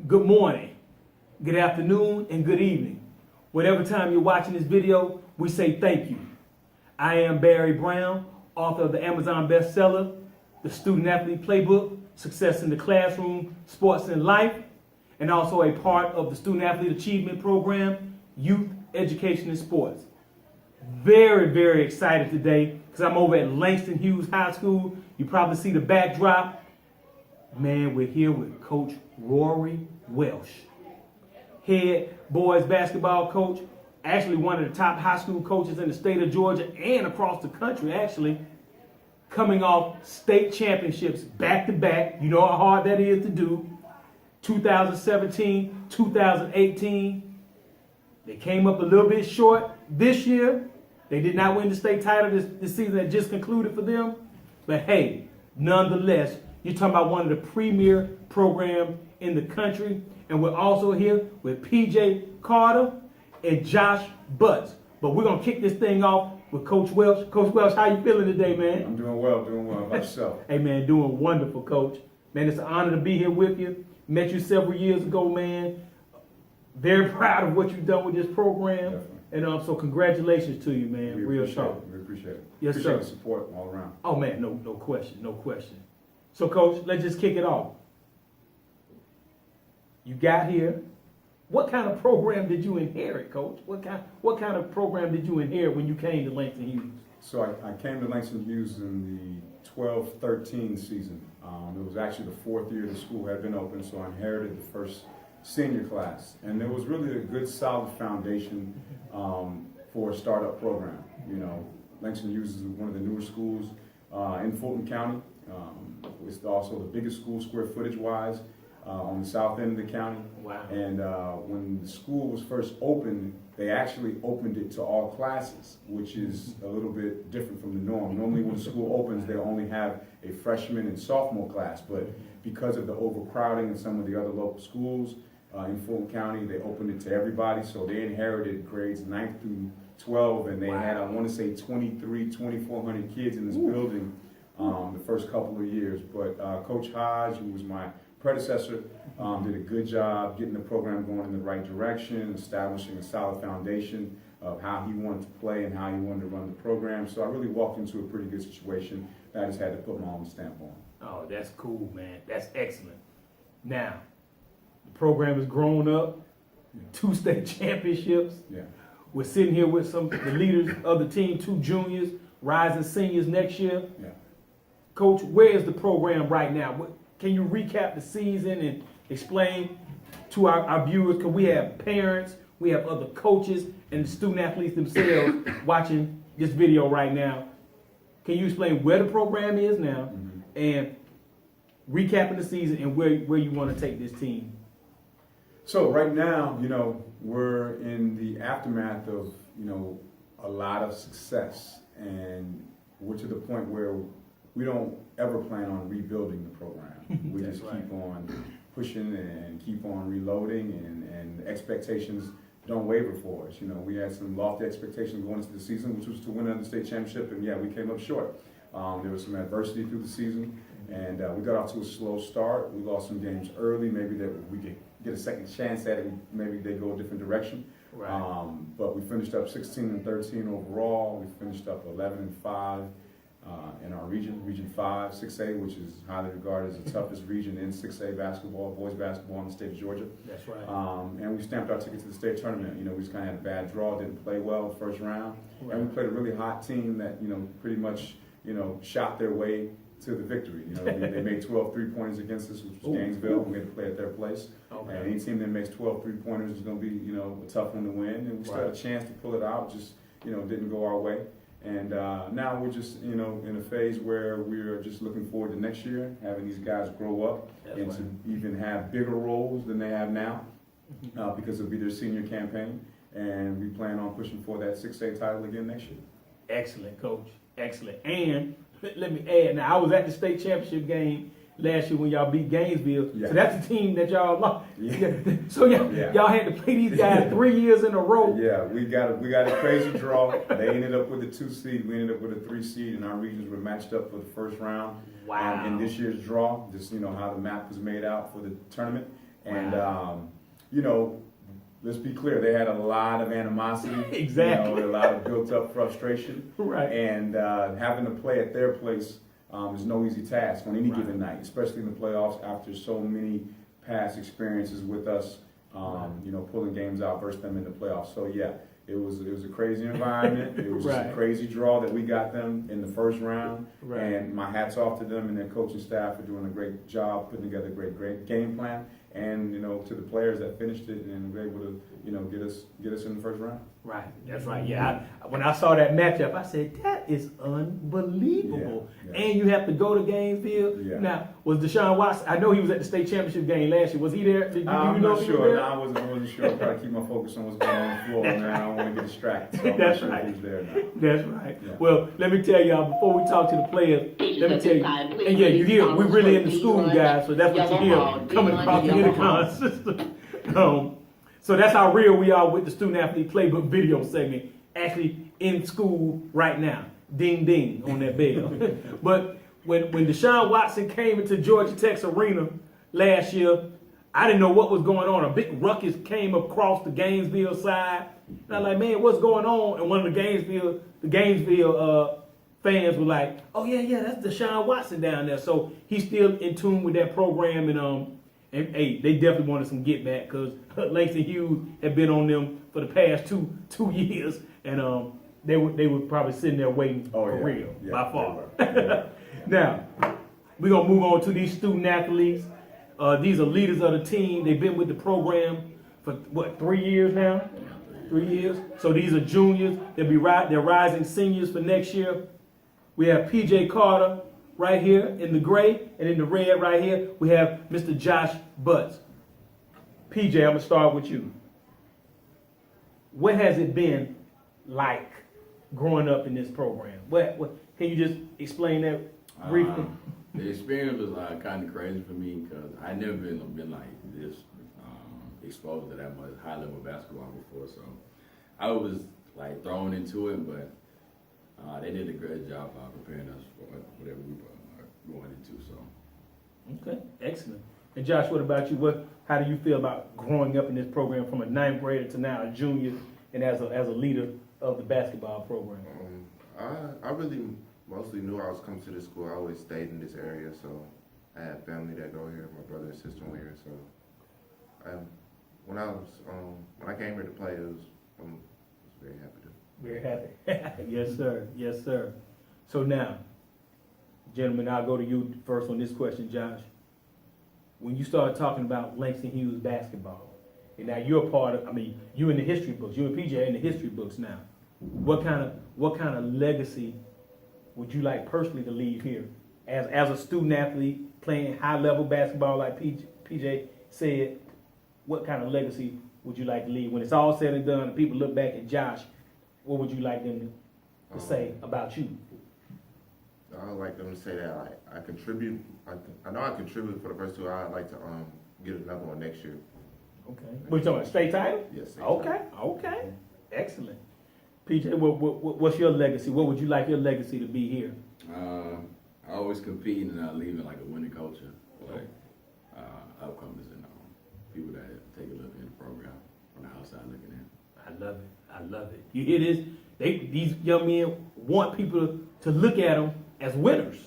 good morning, good afternoon, and good evening. Whatever time you're watching this video, we say thank you. I am Barry Brown, author of the Amazon bestseller, The Student-Athlete Playbook, Success in the Classroom, Sports and Life, and also a part of the Student-Athlete Achievement Program, Youth Education and Sports. Very, very excited today because I'm over at Langston Hughes High School. You probably see the backdrop. Man, we're here with Coach Rory Welsh, head boys basketball coach, actually one of the top high school coaches in the state of Georgia and across the country, actually, coming off state championships back to back. You know how hard that is to do. 2017, 2018. They came up a little bit short this year. They did not win the state title this season that just concluded for them. But hey, nonetheless, you're talking about one of the premier programs in the country. And we're also here with PJ Carter and Josh Butts. But we're going to kick this thing off with Coach Welsh. Coach Welsh, how you feeling today, man? I'm doing well. How about yourself? Hey, man, doing wonderful, Coach. Man, it's an honor to be here with you. Met you several years ago, man. Very proud of what you've done with this program. Definitely. And so congratulations to you, man. Real talk. We appreciate it. Yes, appreciate sir. the support all around. Oh, man, no question, no question. So, Coach, let's just kick it off. You got here. What kind of program did you inherit, Coach? What kind of program did you inherit when you came to Langston Hughes? So I came to Langston Hughes in the 12-13 season. It was actually the fourth year the school had been open, so I inherited the first senior class. And there was really a good, solid foundation for a startup program. You know, Langston Hughes is one of the newer schools in Fulton County. It's also the biggest school square footage-wise on the south end of the county. Wow. And when the school was first opened, they actually opened it to all classes, which is a little bit different from the norm. Normally when the school opens, they only have a freshman and sophomore class, but because of the overcrowding in some of the other local schools in Fulton County, they opened it to everybody, so they inherited grades 9th through 12, and they had, I want to say, 2,400 kids in this building the first couple of years. But Coach Hodge, who was my predecessor, did a good job getting the program going in the right direction, establishing a solid foundation of how he wanted to play and how he wanted to run the program. So I really walked into a pretty good situation that I just had to put my own stamp on. Oh, that's cool, man. That's excellent. Now, the program has grown up, 2 state championships. Yeah. We're sitting here with some of the leaders of the team, 2 juniors, rising seniors next year. Yeah. Coach, where is the program right now? Can you recap the season and explain to our viewers? Because we have parents, we have other coaches, and the student athletes themselves watching this video right now. Can you explain where the program is now and recapping the season and where you want to take this team? So right now, you know, we're in the aftermath of, you know, a lot of success, and we're to the point where we don't ever plan on rebuilding the program. We just keep on pushing and keep on reloading, and expectations don't waver for us. You know, we had some lofty expectations going into the season, which was to win another state championship, and yeah, we came up short. There was some adversity through the season, and we got off to a slow start. We lost some games early, maybe that we could get a second chance at it, maybe they go a different direction. Right. But we finished up 16-13 overall. We finished up 11-5 in our region, Region 5, 6A, which is highly regarded as the toughest region in 6A basketball, boys basketball in the state of Georgia. That's right. And we stamped our ticket to the state tournament. You know, we just kind of had a bad draw, didn't play well the first round. Right. And we played a really hot team that, you know, pretty much, you know, shot their way to the victory. You know, they made 12 3-pointers against us, which was Gainesville. We had to play at their place. Okay. And any team that makes 12 3-pointers is going to be, you know, a tough one to win. And we still had a chance to pull it out, just, you know, didn't go our way. And now we're just, you know, in a phase where we're just looking forward to next year, having these guys grow up and to even have bigger roles than they have now because it'll be their senior campaign. And we plan on pushing for that 6A title again next year. Excellent, Coach. Excellent. And let me add, now I was at the state championship game last year when y'all beat Gainesville. Yeah. So that's the team that y'all lost. Yeah. So y'all had to play these guys 3 years in a row. Yeah, we got a crazy draw. They ended up with a 2 seed. We ended up with a 3 seed, and our regions were matched up for the first round. Wow. In this year's draw, just, you know, how the map was made out for the tournament. And, you know, let's be clear, they had a lot of animosity. Exactly. You know, a lot of built up frustration. Right. And having to play at their place is no easy task on any given night, especially in the playoffs after so many past experiences with us, you know, pulling games out versus them in the playoffs. So yeah, it was a crazy environment. It was just a crazy draw that we got them in the first round. And my hat's off to them and their coaching staff for doing a great job, putting together a great game plan. And, you know, to the players that finished it and were able to, you know, get us in the first round. Right, that's right. Yeah, when I saw that matchup, I said, that is unbelievable. Yeah. And you have to go to Gainesville. Yeah. Now, was Deshaun Watson, I know he was at the state championship game last year. Was he there? I'm know not if he was sure. there? No, I wasn't sure. I'm trying to keep my focus on what's going on the floor, man. I don't want to get distracted. So I'm That's not sure right. if he's there now. That's right. Yeah. Well, let me tell y'all, before we talk to the players, let me tell you, and yeah, you hear, we're really in the school, guys, so that's what you hear coming across the intercom system. So that's how real we are with the Student-Athlete Playbook video segment, actually in school right now. Ding, ding on that bell. But when Deshaun Watson came into Georgia Tech's arena last year, I didn't know what was going on. A big ruckus came across the Gainesville side. And I'm like, man, what's going on? And one of the Gainesville fans were like, oh yeah, that's Deshaun Watson down there. So he's still in tune with that program, and hey, they definitely wanted some get back because Langston Hughes had been on them for the past two years, and they were probably sitting there waiting for real by far. Now we're gonna move on to these student athletes. These are leaders of the team. They've been with the program for what, 3 years now? 3 years. So these are juniors. They're rising seniors for next year. We have PJ Carter right here in the gray, and in the red right here, we have Mr. Josh Butts. PJ, I'm gonna start with you. What has it been like growing up in this program? What can you just explain that briefly? The experience was kind of crazy for me because I never been like this exposed to that much high level basketball before. So I was like thrown into it, but they did a great job preparing us for whatever we were going into. So Okay, excellent. And Josh, what about you? How do you feel about growing up in this program from a ninth grader to now a junior, and as a leader of the basketball program? I really mostly knew I was coming to this school. I always stayed in this area, so I had family that go here. My brother and sister were here, so when I came here to play, I was very happy to. Very happy. Yes, sir. Yes, sir. So now, gentlemen, I'll go to you first on this question, Josh. When you started talking about Langston Hughes basketball, and now you're a part of, you in the history books, you and PJ are in the history books now. What kind of legacy would you like personally to leave here as a student athlete playing high level basketball like PJ said? What kind of legacy would you like to leave when it's all said and done and people look back at Josh? What would you like them to say about you? I would like them to say that I contribute. I know I contributed for the first two. I'd like to get another one next year. Okay. What you talking about? State title? Yes. State Okay. title. Okay. Excellent. PJ, what's your legacy? What would you like your legacy to be here? I always compete and leaving like a winning culture for like upcomers and people that take a look at the program from the outside looking in. I love it. I love it. You hear this? These young men want people to look at them as winners.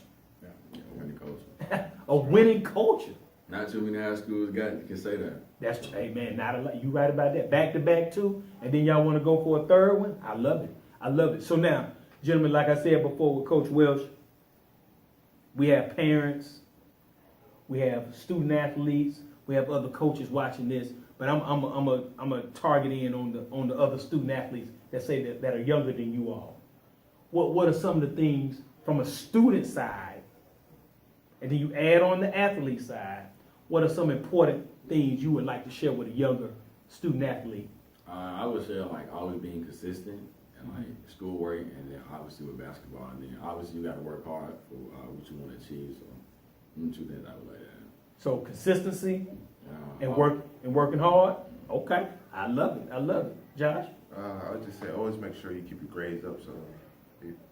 Yeah, winning culture. A winning culture. Not too many high schools can say that. That's, hey man, not a lot. You right about that. Back to back too, and then y'all want to go for a third one. I love it. I love it. So now, gentlemen, like I said before with Coach Welsh, we have parents, we have student athletes, we have other coaches watching this. But I'm a target in on the other student athletes that say that are younger than you all. What are some of the things from a student side, and then you add on the athlete side? What are some important things you would like to share with a younger student athlete? I would say like always being consistent and like schoolwork, and then obviously with basketball, and then obviously you got to work hard for what you want to achieve. So, two things I would like that. So consistency and working hard. Okay, I love it. I love it. Josh? I would just say always make sure you keep your grades up so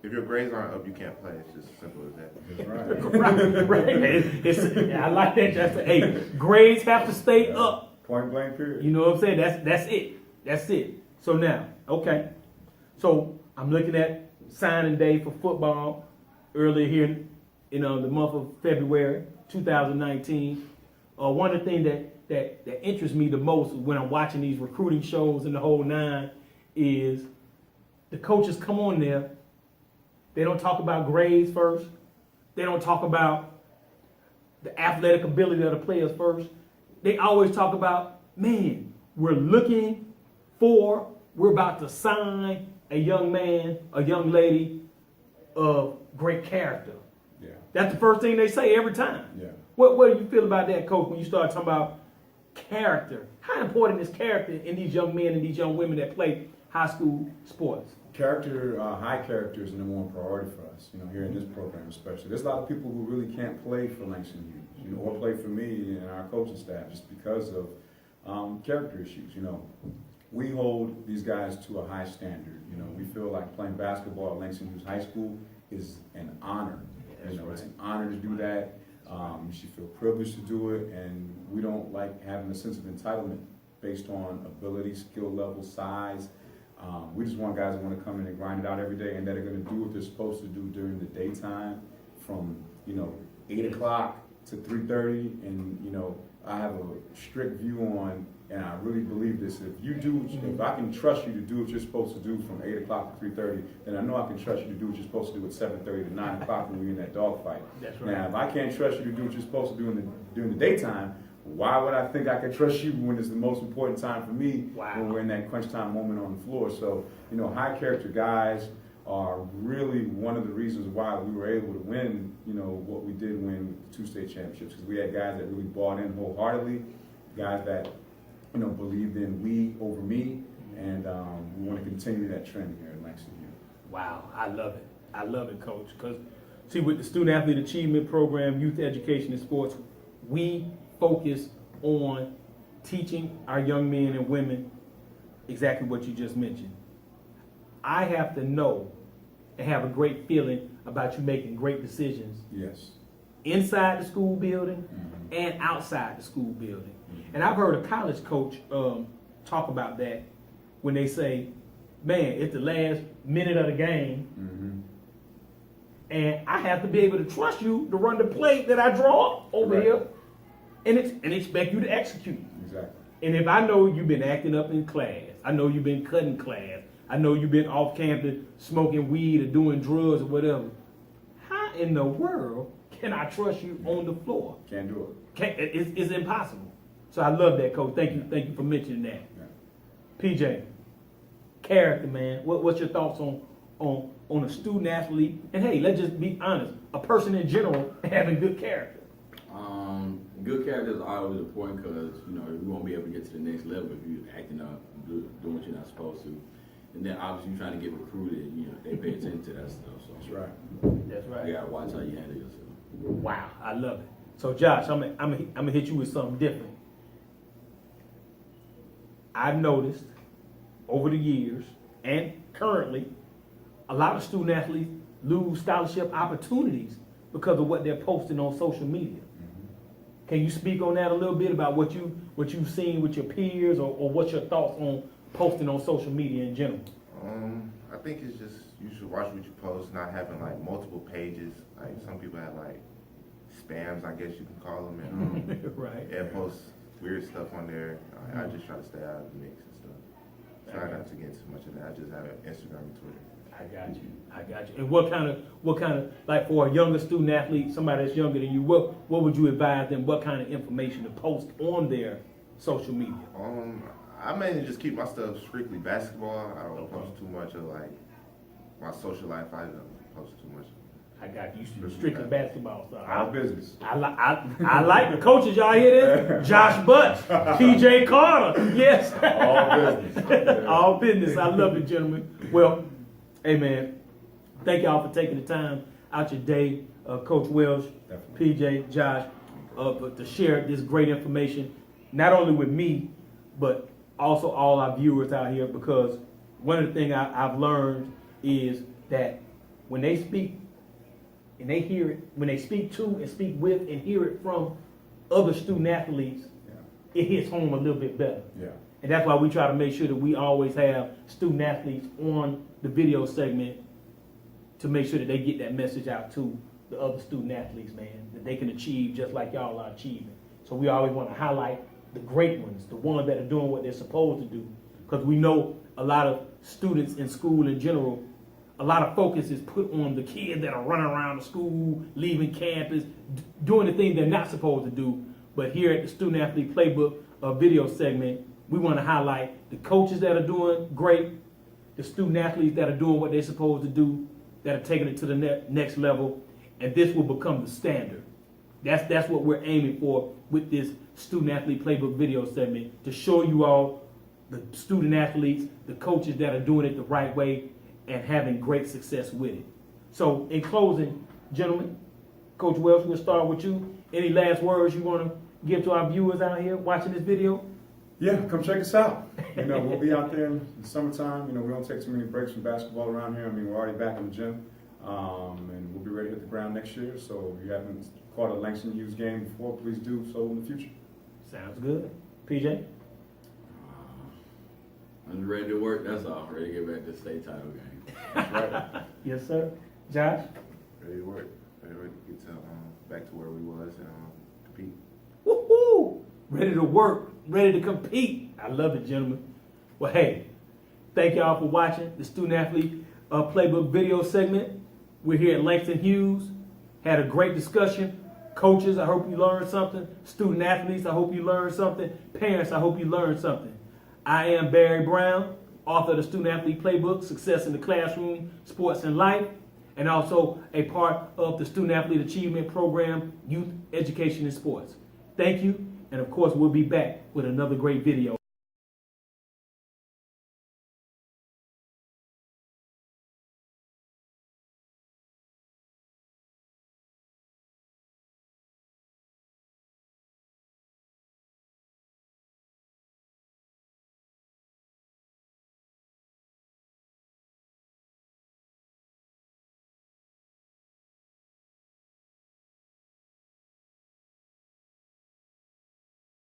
If your grades aren't up, you can't play. It's just as simple as that. That's right. Right. I like that. Just hey, grades have to stay up. Point blank period. You know what I'm saying? That's it. That's it. So now, okay. So I'm looking at signing day for football earlier here in the month of February 2019. One of the things that interests me the most when I'm watching these recruiting shows and the whole nine is the coaches come on there. They don't talk about grades first. They don't talk about the athletic ability of the players first. They always talk about, man, we're about to sign a young man, a young lady of great character. Yeah. That's the first thing they say every time. Yeah. What do you feel about that, Coach, when you start talking about character? How important is character in these young men and these young women that play high school sports? Character, high character is the number one priority for us, here in this program especially. There's a lot of people who really can't play for Langston Hughes, or play for me and our coaching staff just because of character issues, We hold these guys to a high standard, We feel like playing basketball at Langston Hughes High School is an honor. It's an honor to do that. You should feel privileged to do it, and we don't like having a sense of entitlement based on ability, skill level, size. We just want guys that want to come in and grind it out every day and that are going to do what they're supposed to do during the daytime from, 8 o'clock to 3:30. And, I have a strict view on, and I really believe this, if I can trust you to do what you're supposed to do from 8 o'clock to 3:30, then I know I can trust you to do what you're supposed to do at 7:30 to 9 o'clock when we're in that dogfight. That's right. Now, if I can't trust you to do what you're supposed to do during the daytime, why would I think I could trust you when it's the most important time for me when we're in that crunch time moment on the floor? So, high character guys are really one of the reasons why we were able to win, what we did win with the 2 state championships, because we had guys that really bought in wholeheartedly, guys that, believed in we over me, and we want to continue that trend here at Langston Hughes. Wow, I love it. I love it, Coach, because see, with the Student-Athlete Achievement Program, Youth Education and Sports, we focus on teaching our young men and women exactly what you just mentioned. I have to know and have a great feeling about you making great decisions Yes. inside the school building and outside the school building. And I've heard a college coach talk about that when they say, man, it's the last minute of the game, and I have to be able to trust you to run the play that I draw up over here and expect you to execute. Exactly. And if I know you've been acting up in class, I know you've been cutting class, I know you've been off campus smoking weed or doing drugs or whatever, how in the world can I trust you on the floor? Can't do It's impossible. So I love that, Coach. Thank you for mentioning that. Yeah. PJ, character, man. What's your thoughts on a student athlete? And hey, let's just be honest, a person in general having good character. Good character is always important because, you won't be able to get to the next level if you're acting up, doing what you're not supposed to. And then obviously you're trying to get recruited, they pay attention to that stuff. So That's right. That's right. you gotta watch how you handle yourself. Wow, I love it. So Josh, I'm gonna hit you with something different. I've noticed over the years and currently, a lot of student athletes lose scholarship opportunities because of what they're posting on social media. Can you speak on that a little bit about what you've seen with your peers, or what's your thoughts on posting on social media in general? I think it's just, you should watch what you post, not having like multiple pages. Like some people have like spams, I guess you can call them, and Right. and post weird stuff on there. I just try to stay out of the mix and stuff. Try not to get too much of that. I just have an Instagram and Twitter. I got you. And what kind of, like for a younger student athlete, somebody that's younger than you, what would you advise them? What kind of information to post on their social media? I mainly just keep my stuff strictly basketball. I don't post too much of like my social life. I don't post too much. I got you. Strictly basketball. So Our business. I like the coaches. Y'all hear this? Josh Butts, PJ Carter. Yes. All business. All business. I love it, gentlemen. Well, hey man, thank y'all for taking the time out your day, Coach Welsh, Definitely. PJ, Josh, to share this great information, not only with me, but also all our viewers out here, because one of the things I've learned is that when they speak and they hear it, when they speak to and speak with and hear it from other student athletes, Yeah. it hits home a little bit better. Yeah. And that's why we try to make sure that we always have student athletes on the video segment to make sure that they get that message out to the other student athletes, man, that they can achieve just like y'all are achieving. So we always want to highlight the great ones, the ones that are doing what they're supposed to do. Because we know a lot of students in school in general, a lot of focus is put on the kids that are running around the school, leaving campus, doing the things they're not supposed to do. But here at the Student-Athlete Playbook video segment, we want to highlight the coaches that are doing great, the student athletes that are doing what they're supposed to do, that are taking it to the next level, and this will become the standard. That's what we're aiming for with this Student-Athlete Playbook video segment, to show you all the student athletes, the coaches that are doing it the right way and having great success with it. So in closing, gentlemen, Coach Welsh, we'll start with you. Any last words you want to give to our viewers out here watching this video? Yeah, come check us out. You know, we'll be out there in the summertime. You know, we don't take too many breaks from basketball around here. I mean, we're already back in the gym. And we'll be ready to hit the ground next year. So if you haven't caught a Langston Hughes game before, please do so in the future. Sounds good. PJ? I'm ready to work, that's all. Ready to get back to the state title game. That's right. Yes, sir. Josh? Ready to work. Ready to get to, back to where we was and compete. Woohoo! Ready to work, ready to compete. I love it, gentlemen. Well, hey, thank y'all for watching the Student Athlete Playbook video segment. We're here at Langston Hughes. Had a great discussion. Coaches, I hope you learned something. Student athletes, I hope you learned something. Parents, I hope you learned something. I am Barry Brown, author of the Student-Athlete Playbook, Success in the Classroom, Sports and Life, and also a part of the Student-Athlete Achievement Program, Youth Education and Sports. Thank you, and of course, we'll be back with another great video.